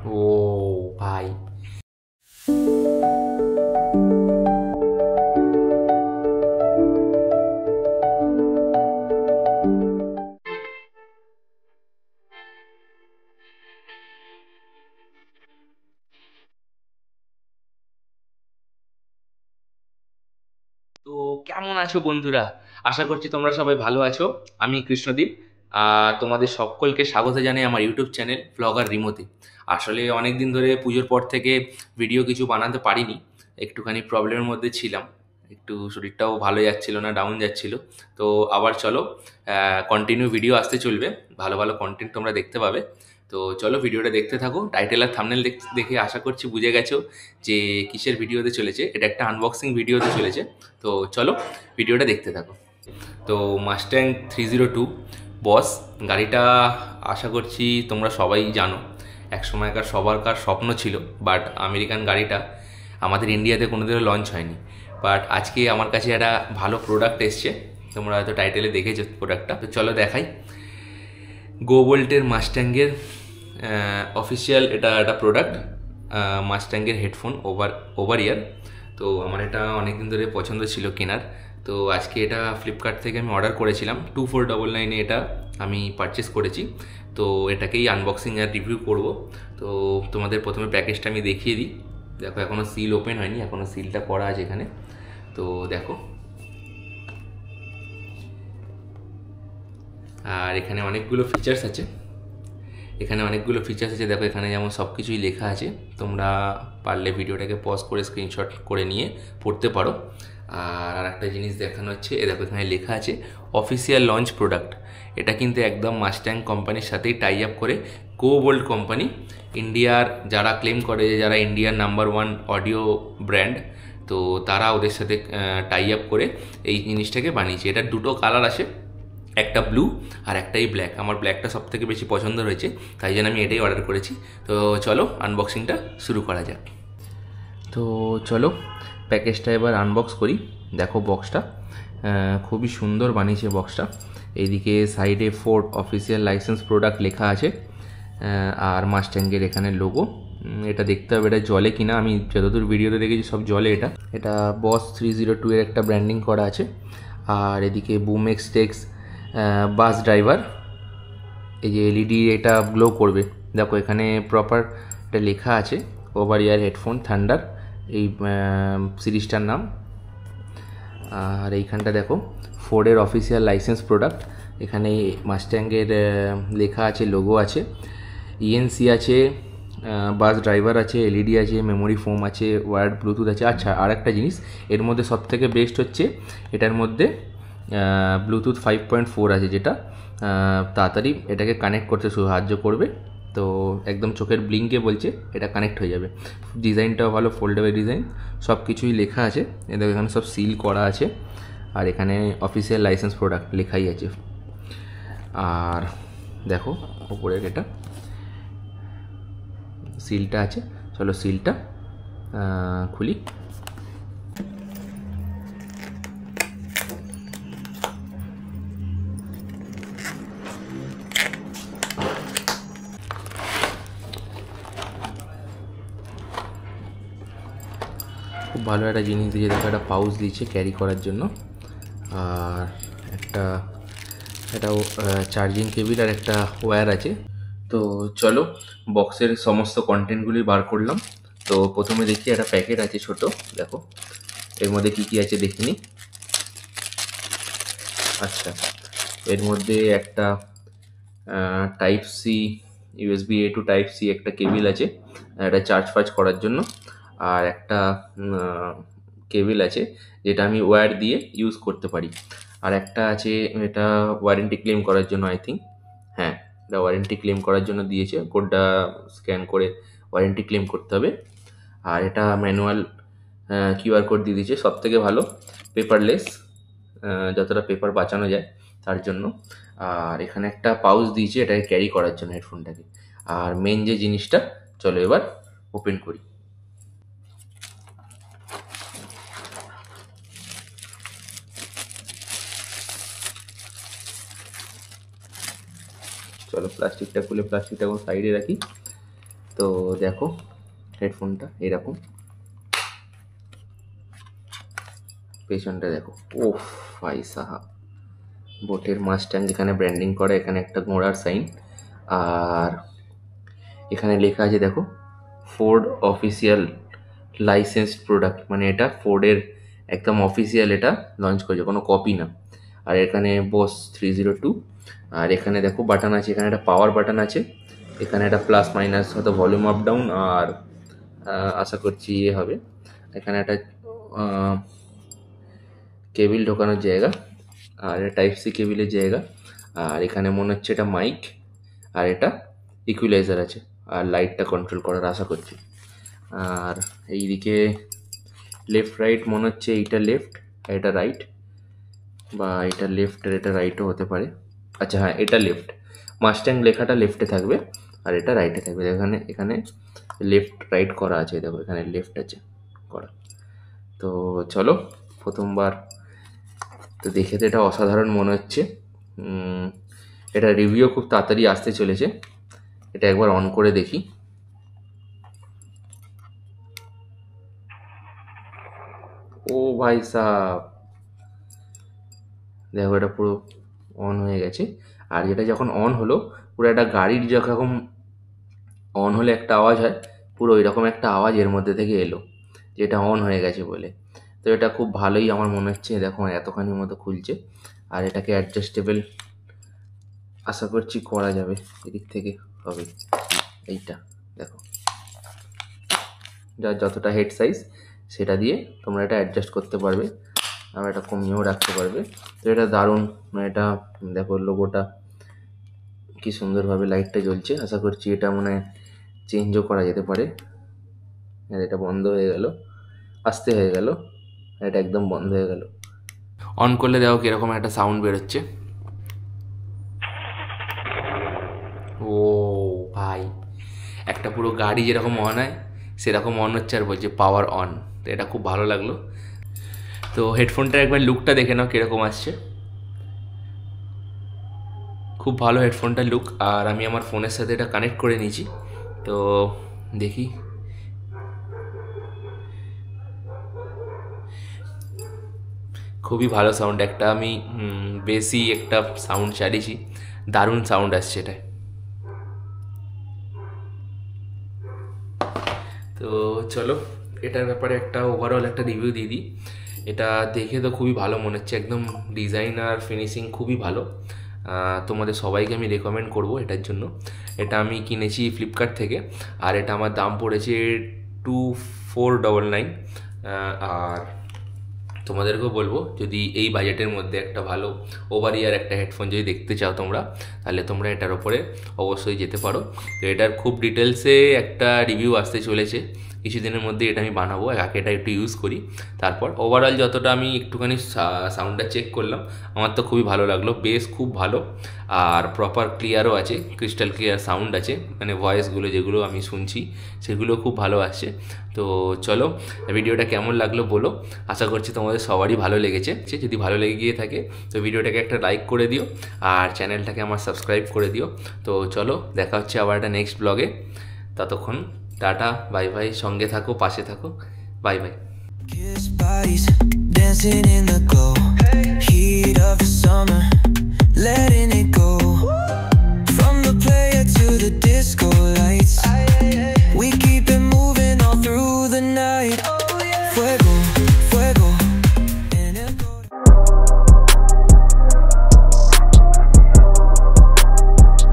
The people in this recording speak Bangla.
ও ভাই, তো কেমন আছো বন্ধুরা? আশা করছি তোমরা সবাই ভালো আছো। আমি কৃষ্ণদীপ। তোমাদের সকলকে স্বাগত জানাই আমার ইউটিউব চ্যানেল ব্লগার রিমোতে। আসলে অনেক দিন ধরে পুজোর পর থেকে ভিডিও কিছু বানাতে পারিনি, একটুখানি প্রবলেমের মধ্যে ছিলাম। একটু শরীরটাও ভালো যাচ্ছিল না, ডাউন যাচ্ছিল। তো আবার চলো, কন্টিনিউ ভিডিও আসতে চলবে, ভালো ভালো কন্টেন্ট তোমরা দেখতে পাবে। তো চলো ভিডিওটা দেখতে থাকো। টাইটেল আর থাম্বনেল দেখে আশা করছি বুঝে গেছো যে কিসের ভিডিও হতে চলেছে। এটা একটা আনবক্সিং ভিডিও হতে চলেছে। তো চলো ভিডিওটা দেখতে থাকো। তো মাস্ট্যাং 302 বস গাড়িটা আশা করছি তোমরা সবাই জানো। এক সময়কার সবারকার স্বপ্ন ছিল, বাট আমেরিকান গাড়িটা আমাদের ইন্ডিয়াতে কোনোদিনও লঞ্চ হয়নি। বাট আজকে আমার কাছে একটা ভালো প্রোডাক্ট এসছে, তোমরা হয়তো টাইটেলে দেখেছো প্রোডাক্টটা। তো চলো দেখাই। গো বোল্টের মাস্ট্যাঙ্গের অফিসিয়াল এটা একটা প্রোডাক্ট, মাস্ট্যাঙ্গের হেডফোন ওভার ইয়ার। তো আমার এটা অনেকদিন ধরে পছন্দ ছিল কেনার। তো আজকে এটা ফ্লিপকার্ট থেকে আমি অর্ডার করেছিলাম, 2499-এ এটা আমি পারচেস করেছি। তো এটাকেই আনবক্সিং আর রিভিউ করব। তো তোমাদের প্রথমে প্যাকেজটা আমি দেখিয়ে দিই। দেখো এখনও সিল ওপেন হয়নি, এখনও সিলটা করা আছে এখানে। তো দেখো, আর এখানে অনেকগুলো ফিচার্স আছে। দেখো এখানে যেমন সব কিছুই লেখা আছে। তোমরা পারলে ভিডিওটাকে পজ করে স্ক্রিনশট করে নিয়ে পড়তে পারো। আর একটা জিনিস দেখানো হচ্ছে, দেখো এখানে লেখা আছে অফিসিয়াল লঞ্চ প্রোডাক্ট। এটা কিন্তু একদম মাস্ট্যাং কোম্পানির সাথেই টাই আপ করে গো বোল্ট কোম্পানি, ইন্ডিয়ার যারা ক্লেম করে যে যারা ইন্ডিয়ার নাম্বার 1 অডিও ব্র্যান্ড, তো তারা ওদের সাথে টাই আপ করে এই জিনিসটাকে বানিয়েছে। এটার দুটো কালার আছে, একটা ব্লু আর একটাই ব্ল্যাক। আমার ব্ল্যাকটা সব থেকে বেশি পছন্দ হয়েছে, তাই জন্য আমি এটাই অর্ডার করেছি। তো চলো আনবক্সিংটা শুরু করা যাক। তো চলো প্যাকেজটা এবার আনবক্স করি। দেখো বক্সটা খুবই সুন্দর বানিয়েছে বক্সটা। এইদিকে সাইডে ফোর্ড অফিসিয়াল লাইসেন্স প্রোডাক্ট লেখা আছে, আর মাস্ট্যাঙ্গের এখানে লোগো। এটা দেখতে হবে এটা জলে কিনা, আমি যতদূর ভিডিওতে দেখেছি সব জলে। এটা এটা বস 302-এর একটা ব্র্যান্ডিং করা আছে। আর এদিকে বুম এক্সটেক্স বাস ড্রাইভার, এই যে এলইডি এটা গ্লো করবে। দেখো এখানে প্রপার এটা লেখা আছে, ওভার ইয়ার হেডফোন থান্ডার এই সিরিজটার নাম। আর এইখানটা দেখো ফোর্ডের অফিসিয়াল লাইসেন্স প্রোডাক্ট, এখানে মাস্ট্যাঙ্গের লেখা আছে, লোগো আছে, ইএনসি আছে, বাস ড্রাইভার আছে, এলইডি আছে, মেমোরি ফোম আছে, ওয়ার্ড ব্লুটুথ আছে। আচ্ছা আর একটা জিনিস এর মধ্যে সব থেকে বেস্ট হচ্ছে, এটার মধ্যে ব্লুটুথ 5.4 আছে, যেটা তাড়াতাড়ি এটাকে কানেক্ট করতে সাহায্য করবে। তো একদম চোখের ব্লিঙ্কে বলছে এটা কানেক্ট হয়ে যাবে। ডিজাইনটাও ভালো, ফোল্ডেবল ডিজাইন, সব কিছুই লেখা আছে। এখানে সব সিল করা আছে, আর এখানে অফিসিয়াল লাইসেন্স প্রোডাক্ট লেখাই আছে। আর দেখো ওপরের এটা সিলটা আছে, চলো সিলটা খুলি। খুব ভালো একটা জিনিস দিয়েছে, দেখো একটা পাউচ দিয়েছে ক্যারি করার জন্য, আর একটা এটাও চার্জিং কেবিল আর একটা ওয়্যার আছে। তো চলো বক্সের সমস্ত কন্টেন্টগুলি বার করলাম। তো প্রথমে দেখি একটা প্যাকেট আছে ছোট, দেখো এর মধ্যে কি কি আছে দেখিনি। আচ্ছা, এর মধ্যে একটা type C USB A to type C একটা কেবিল আছে, একটা চার্জ ফার্জ করার জন্য। আর একটা কেবিল আছে যেটা আমি ওয়্যার দিয়ে ইউজ করতে পারি। আর একটা আছে এটা ওয়ারেন্টি ক্লেম করার জন্য, আই থিঙ্ক। হ্যাঁ, এটা ওয়ারেন্টি ক্লেম করার জন্য দিয়েছে, কোডটা স্ক্যান করে ওয়ারেন্টি ক্লেম করতে হবে। আর এটা ম্যানুয়াল কিউআর কোড দিয়ে দিয়েছে, সব থেকে ভালো পেপারলেস, যতটা পেপার বাঁচানো যায় তার জন্য। আর এখানে একটা পাউচ দিয়েছে এটাকে ক্যারি করার জন্য হেডফোনটাকে। আর মেন যে জিনিসটা, চলো এবার ওপেন করি। চলো প্লাস্টিকটা খুলে প্লাস্টিকটা কোনো সাইডে রাখি। তো দেখো হেডফোনটা এরকম, পেছনটা দেখো, ওফ ভাই সাহাব, বোটের মাস্টাং এখানে ব্র্যান্ডিং করা, এখানে একটা ঘোড়ার সাইন, আর এখানে লেখা আছে দেখো ফোর্ড অফিসিয়াল লাইসেন্সড প্রোডাক্ট, মানে এটা ফোর্ডের একদম অফিসিয়াল, এটা লঞ্চ করেছে, কোনো কপি না। আর এখানে বস 302, আর এখানে দেখো বাটন আছে, এখানে একটা পাওয়ার বাটন আছে, এখানে একটা প্লাস মাইনাস হয়তো ভলিউম আপ ডাউন, আর আশা করছি ইয়ে হবে, এখানে একটা কেবিল ঢোকানোর জায়গা, আর এটা টাইপ সি কেবিলের জায়গা, আর এখানে মনে হচ্ছে এটা মাইক, আর এটা ইকুইলাইজার আছে, আর লাইটটা কন্ট্রোল করার আশা করছি। আর এইদিকে লেফট রাইট মনে হচ্ছে এইটা লেফট আর এটা রাইট, বা এটা লেফট আর এটা রাইটও হতে পারে। আচ্ছা হ্যাঁ, এটা লেফট, মাস্ট্যাং লেখাটা লেফটে থাকবে আর এটা রাইটে থাকবে। এখানে এখানে লেফট রাইট করা আছে, দেখো এখানে লেফট আছে করা। তো চলো, প্রথমবার তো দেখে তো এটা অসাধারণ মনে হচ্ছে। এটা রিভিউ খুব তাড়াতাড়ি আসতে চলেছে, এটা একবার অন করে দেখি। ও ভাই সাহ, দেখো এটা পুরো অন হয়ে গেছে। আর যেটা যখন অন হলো, পুরো একটা গাড়ির যখন অন হলে একটা আওয়াজ হয়, পুরো ওইরকম একটা আওয়াজ এর মধ্যে থেকে এলো, যেটা অন হয়ে গেছে বলে। তো এটা খুব ভালোই আমার মনে হচ্ছে, দেখো এতখানির মতো খুলছে। আর এটাকে অ্যাডজাস্টেবল আশা করছি করা যাবে, এদিক থেকে হবে। এইটা দেখো, যার যতটা হেড সাইজ সেটা দিয়ে তোমরা এটা অ্যাডজাস্ট করতে পারবে, আর এটা কমিয়েও রাখতে পারবে। তো এটা দারুণ, এটা দেখো লোগোটা কি সুন্দরভাবে লাইটটা জ্বলছে। আশা করছি এটা মনে হয় চেঞ্জও করা যেতে পারে। এটা বন্ধ হয়ে গেল, আস্তে হয়ে গেল, এটা একদম বন্ধ হয়ে গেল। অন করলে দেখো কিরকম একটা সাউন্ড বেরোচ্ছে। ও ভাই, একটা পুরো গাড়ি যেরকম অন হয় সেরকম অন হচ্ছে, আর বলছে পাওয়ার অন। তো এটা খুব ভালো লাগলো। তো হেডফোনটার একবার লুকটা দেখে নাও কীরকম আসছে, খুব ভালো হেডফোনটার লুক। আর আমি আমার ফোনের সাথে এটা কানেক্ট করে নিয়েছি, তো দেখি। খুবই ভালো সাউন্ড, একটা আমি বেশি একটা সাউন্ড চালিয়েছি, দারুণ সাউন্ড আসছে এটায়। তো চলো, এটার ব্যাপারে একটা ওভারঅল একটা রিভিউ দিয়ে দিই। এটা দেখে তো খুবই ভালো মনে হচ্ছে, একদম ডিজাইন আর ফিনিশিং খুবই ভালো। তোমাদের সবাইকে আমি রেকমেন্ড করব এটার জন্য। এটা আমি কিনেছি ফ্লিপকার্ট থেকে, আর এটা আমার দাম পড়েছে 2499। আর তোমাদেরকেও বলবো, যদি এই বাজেটের মধ্যে একটা ভালো ওভার ইয়ার একটা হেডফোন যদি দেখতে চাও তোমরা, তাহলে তোমরা এটার ওপরে অবশ্যই যেতে পারো। তো এটার খুব ডিটেলসে একটা রিভিউ আসতে চলেছে কিছুদিনের মধ্যে, এটা আমি বানাবো, আগে এটা একটু ইউজ করি, তারপর ওভারঅল যতটা আমি একটুখানি সাউন্ডটা চেক করলাম, আমার তো খুবই ভালো লাগলো, বেস খুব ভালো, আর প্রপার ক্লিয়ারও আছে, ক্রিস্টাল ক্লিয়ার সাউন্ড আছে, মানে ভয়েসগুলো যেগুলো আমি শুনছি সেগুলো খুব ভালো আসছে। তো চলো, ভিডিওটা কেমন লাগলো বলো, আশা করছি তোমাদের সবারই ভালো লেগেছে। যদি ভালো লেগে গিয়ে থাকে তো ভিডিওটাকে একটা লাইক করে দিও, আর চ্যানেলটাকে আমার সাবস্ক্রাইব করে দিও। তো চলো, দেখা হচ্ছে আবার একটা নেক্সট ব্লগে। ততক্ষণ টাটা, বাই বাই, সঙ্গে থাকো, পাশে থাকো, bye bye. Kiss bodies dancing in the glow, heat of the summer, letting it go, from the player to the disco.